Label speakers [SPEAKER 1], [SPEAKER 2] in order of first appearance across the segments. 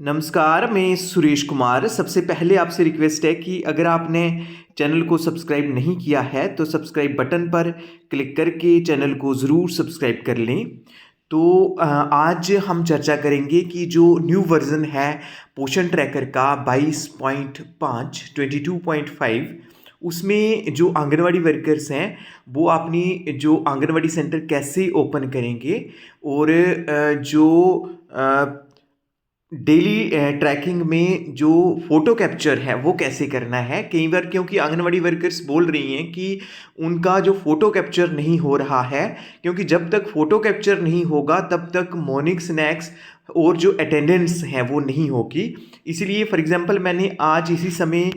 [SPEAKER 1] नमस्कार, मैं सुरेश कुमार। सबसे पहले आपसे रिक्वेस्ट है कि अगर आपने चैनल को सब्सक्राइब नहीं किया है तो सब्सक्राइब बटन पर क्लिक करके चैनल को ज़रूर सब्सक्राइब कर लें। तो आज हम चर्चा करेंगे कि जो न्यू वर्ज़न है पोषण ट्रैकर का 22.5 22.5 उसमें जो आंगनवाड़ी वर्कर्स हैं वो अपनी जो आंगनवाड़ी सेंटर कैसे ओपन करेंगे और जो डेली ट्रैकिंग में जो फ़ोटो कैप्चर है वो कैसे करना है। कई बार क्योंकि आंगनवाड़ी वर्कर्स बोल रही हैं कि उनका जो फ़ोटो कैप्चर नहीं हो रहा है, क्योंकि जब तक फ़ोटो कैप्चर नहीं होगा तब तक मॉर्निंग स्नैक्स और जो अटेंडेंस है वो नहीं होगी। इसलिए फॉर एग्ज़ाम्पल मैंने आज इसी समय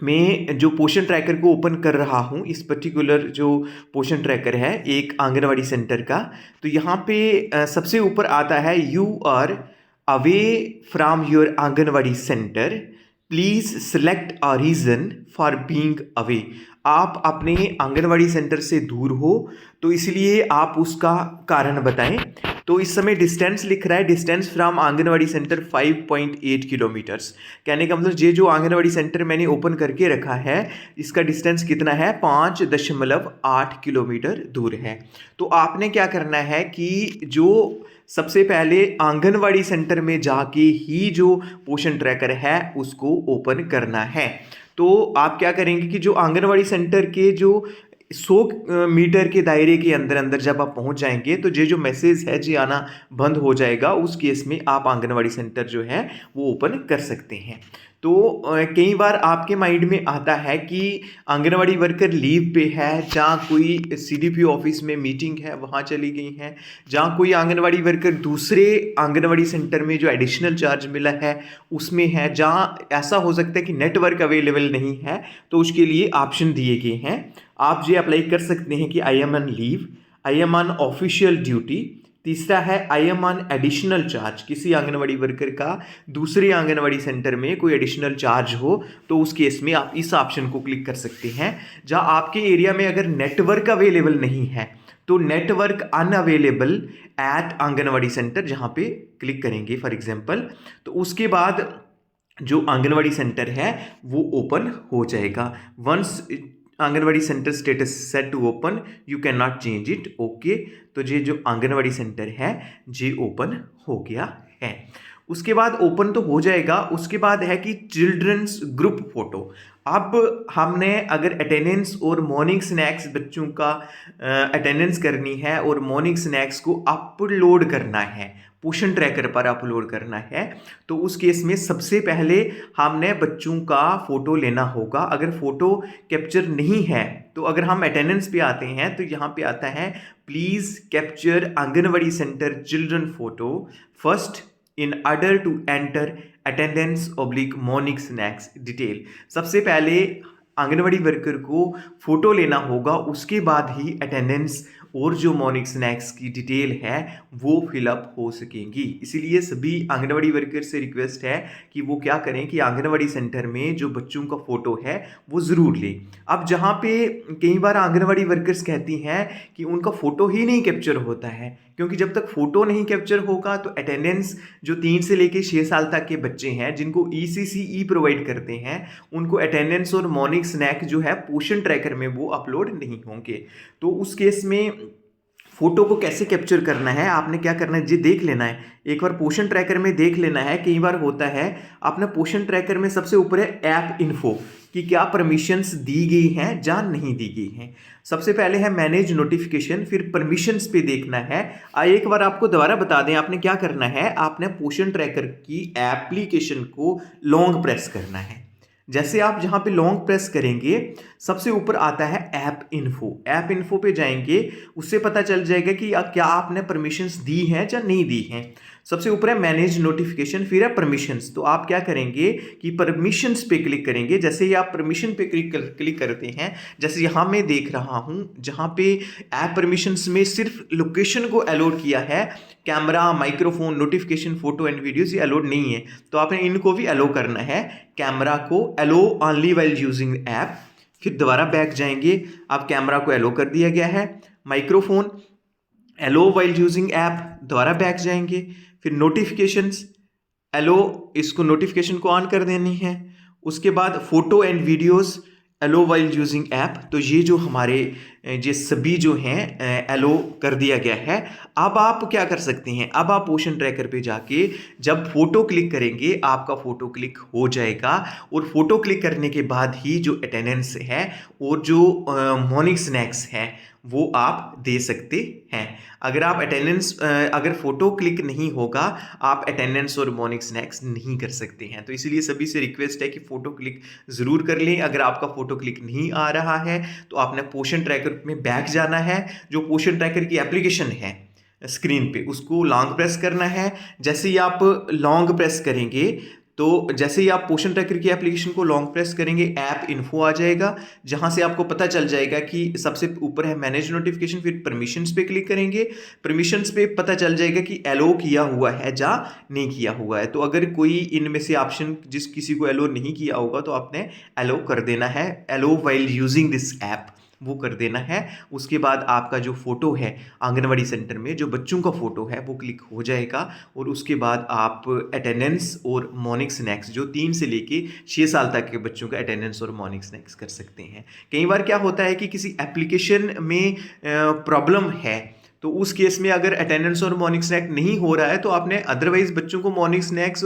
[SPEAKER 1] में जो पोषण ट्रैकर को ओपन कर रहा हूँ, इस पर्टिकुलर जो पोषण ट्रैकर है एक आंगनवाड़ी सेंटर का। तो यहाँ पे सबसे ऊपर आता है you are away from your anganwadi centre, please select a reason for being away. आप अपने आंगनवाड़ी सेंटर से दूर हो तो इसलिए आप उसका कारण बताएं। तो इस समय डिस्टेंस लिख रहा है, distance from anganwadi centre 5.8 kilometres. कहने का मतलब ये जो आंगनवाड़ी सेंटर मैंने ओपन करके रखा है इसका डिस्टेंस कितना है, 5.8 किलोमीटर दूर है। तो आपने क्या करना है कि जो सबसे पहले आंगनवाड़ी सेंटर में जाके ही जो पोषण ट्रैकर है उसको ओपन करना है। तो आप क्या करेंगे कि जो आंगनवाड़ी सेंटर के जो 100 मीटर के दायरे के अंदर अंदर जब आप पहुंच जाएंगे तो ये जो मैसेज है जी आना बंद हो जाएगा। उस केस में आप आंगनवाड़ी सेंटर जो है वो ओपन कर सकते हैं। तो कई बार आपके माइंड में आता है कि आंगनवाड़ी वर्कर लीव पे है, जहाँ कोई सीडीपीओ ऑफिस में मीटिंग है वहाँ चली गई हैं, जहाँ कोई आंगनवाड़ी वर्कर दूसरे आंगनवाड़ी सेंटर में जो एडिशनल चार्ज मिला है उसमें है, जहाँ ऐसा हो सकता है कि नेटवर्क अवेलेबल नहीं है। तो उसके लिए ऑप्शन दिए गए हैं, आप ये अप्लाई कर सकते हैं कि I am on leave, I am on official duty. तीसरा है I am on additional charge, किसी आंगनवाड़ी वर्कर का दूसरे आंगनवाड़ी सेंटर में कोई एडिशनल चार्ज हो तो उस केस में आप इस ऑप्शन को क्लिक कर सकते हैं। जहां आपके एरिया में अगर नेटवर्क अवेलेबल नहीं है तो network unavailable at anganwadi centre जहां पे क्लिक करेंगे फॉर एग्जांपल, तो उसके बाद जो आंगनवाड़ी सेंटर है वो ओपन हो जाएगा। Once anganwadi centre status set to open, you can not change it. Okay, तो ये जो आंगनवाड़ी सेंटर है ये ओपन हो गया है। उसके बाद ओपन तो हो जाएगा, उसके बाद है कि चिल्ड्रंस ग्रुप फोटो। अब हमने अगर अटेंडेंस और मॉर्निंग स्नैक्स बच्चों का अटेंडेंस करनी है और मॉर्निंग स्नैक्स को अपलोड करना है, पोषण ट्रैकर पर अपलोड करना है, तो उस केस में सबसे पहले हमने बच्चों का फ़ोटो लेना होगा। अगर फ़ोटो कैप्चर नहीं है तो अगर हम अटेंडेंस पे आते हैं तो यहाँ पे आता है please capture anganwadi centre children photo first in order to enter attendance oblique morning snacks detail. सबसे पहले आंगनवाड़ी वर्कर को फोटो लेना होगा, उसके बाद ही अटेंडेंस और जो मॉर्निंग स्नैक्स की डिटेल है वो फिलअप हो सकेंगी। इसीलिए सभी आंगनवाड़ी वर्कर से रिक्वेस्ट है कि वो क्या करें कि आंगनवाड़ी सेंटर में जो बच्चों का फ़ोटो है वो ज़रूर लें। अब जहाँ पे कई बार आंगनवाड़ी वर्कर्स कहती हैं कि उनका फ़ोटो ही नहीं कैप्चर होता है, क्योंकि जब तक फ़ोटो नहीं कैप्चर होगा तो अटेंडेंस जो 3 से लेकर 6 साल तक के बच्चे हैं जिनको ECCE प्रोवाइड करते हैं उनको अटेंडेंस और मॉर्निंग स्नैक जो है पोषण ट्रैकर में वो अपलोड नहीं होंगे। तो उस केस में फोटो को कैसे कैप्चर करना है, आपने क्या करना है जी देख लेना है, एक बार पोषण ट्रैकर में देख लेना है। कई बार होता है आपने पोषण ट्रैकर में सबसे ऊपर है ऐप इन्फो कि क्या परमिशंस दी गई हैं या नहीं दी गई हैं। सबसे पहले है मैनेज नोटिफिकेशन, फिर परमिशंस पे देखना है। एक बार आपको दोबारा बता दें, आपने क्या करना है, आपने पोषण ट्रैकर की एप्लीकेशन को लॉन्ग प्रेस करना है। जैसे आप जहां पे लॉन्ग प्रेस करेंगे सबसे ऊपर आता है ऐप इन्फो, ऐप इन्फो पे जाएंगे, उससे पता चल जाएगा कि क्या आपने परमिशंस दी हैं या नहीं दी हैं। सबसे ऊपर है मैनेज नोटिफिकेशन, फिर है परमिशंस। तो आप क्या करेंगे कि परमिशंस पे क्लिक करेंगे। जैसे ही आप परमिशन पे क्लिक करते हैं, जैसे यहाँ मैं देख रहा हूँ जहाँ पे ऐप परमिशंस में सिर्फ लोकेशन को अलोड किया है, camera, microphone, notification, photo and videos ये अलोड नहीं है। तो आपने इनको भी अलो करना है। कैमरा को अलो ओनली व्हाइल यूजिंग ऐप, फिर दोबारा बैक जाएंगे, अब कैमरा को अलो कर दिया गया है। Microphone allow while using app, दोबारा बैक जाएंगे, फिर नोटिफिकेशंस एलो इसको नोटिफिकेशन को ऑन कर देनी है। उसके बाद photo and videos allow while using app, तो ये जो हमारे ये सभी जो हैं एलो कर दिया गया है। अब आप क्या कर सकते हैं, अब आप पोर्शन ट्रैकर पे जाके जब फोटो क्लिक करेंगे आपका फोटो क्लिक हो जाएगा, और फोटो क्लिक करने के बाद ही जो अटेंडेंस है और जो मॉर्निंग स्नैक्स है वो आप दे सकते हैं। अगर आप अटेंडेंस अगर फोटो क्लिक नहीं होगा आप अटेंडेंस और मॉर्निंग स्नैक्स नहीं कर सकते हैं। तो इसलिए सभी से रिक्वेस्ट है कि फ़ोटो क्लिक ज़रूर कर लें। अगर आपका फ़ोटो क्लिक नहीं आ रहा है तो आपने पोर्शन ट्रैकर में बैक जाना है। जो पोर्शन ट्रैकर की एप्लीकेशन है स्क्रीन पे उसको लॉन्ग प्रेस करना है। जैसे ही आप लॉन्ग प्रेस करेंगे तो जैसे ही आप पोर्शन ट्रैकर की एप्लीकेशन को लॉन्ग प्रेस करेंगे ऐप इन्फो आ जाएगा, जहां से आपको पता चल जाएगा कि सबसे ऊपर है मैनेज नोटिफिकेशन, फिर परमिशंस पे क्लिक करेंगे। परमिशंस पे पता चल जाएगा कि एलो किया हुआ है या नहीं किया हुआ है। तो अगर कोई इनमें से ऑप्शन जिस किसी को एलो नहीं किया होगा तो आपने एलो कर देना है, allow while using this app वो कर देना है। उसके बाद आपका जो फोटो है आंगनवाड़ी सेंटर में जो बच्चों का फोटो है वो क्लिक हो जाएगा, और उसके बाद आप अटेंडेंस और मॉर्निंग स्नैक्स जो 3 से लेके 6 साल तक के बच्चों का अटेंडेंस और मॉर्निंग स्नैक्स कर सकते हैं। कई बार क्या होता है कि किसी एप्लीकेशन में प्रॉब्लम है, तो उस केस में अगर अटेंडेंस और मॉर्निंग स्नैक नहीं हो रहा है तो आपने अदरवाइज बच्चों को मॉर्निंग स्नैक्स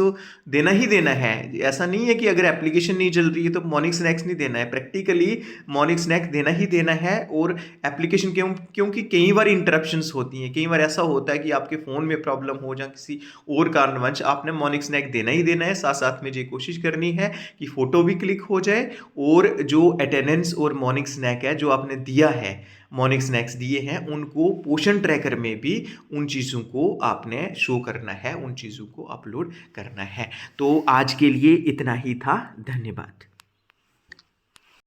[SPEAKER 1] देना ही देना है। ऐसा नहीं है कि अगर एप्लीकेशन नहीं चल रही है तो मॉर्निंग स्नैक्स नहीं देना है, प्रैक्टिकली मॉर्निंग स्नैक देना ही देना है। और एप्लीकेशन क्योंकि कई बार इंटरप्शंस होती हैं, कई बार ऐसा होता है कि आपके फ़ोन में प्रॉब्लम हो या किसी और कारणवश आपने मॉर्निंग स्नैक देना ही देना है। साथ साथ में ये कोशिश करनी है कि फ़ोटो भी क्लिक हो जाए और जो अटेंडेंस और मॉर्निंग स्नैक है जो आपने दिया है, मॉर्निंग स्नैक्स दिए हैं उनको पोर्शन ट्रैकर में भी उन चीज़ों को आपने शो करना है, उन चीज़ों को अपलोड करना है। तो आज के लिए इतना ही था। धन्यवाद।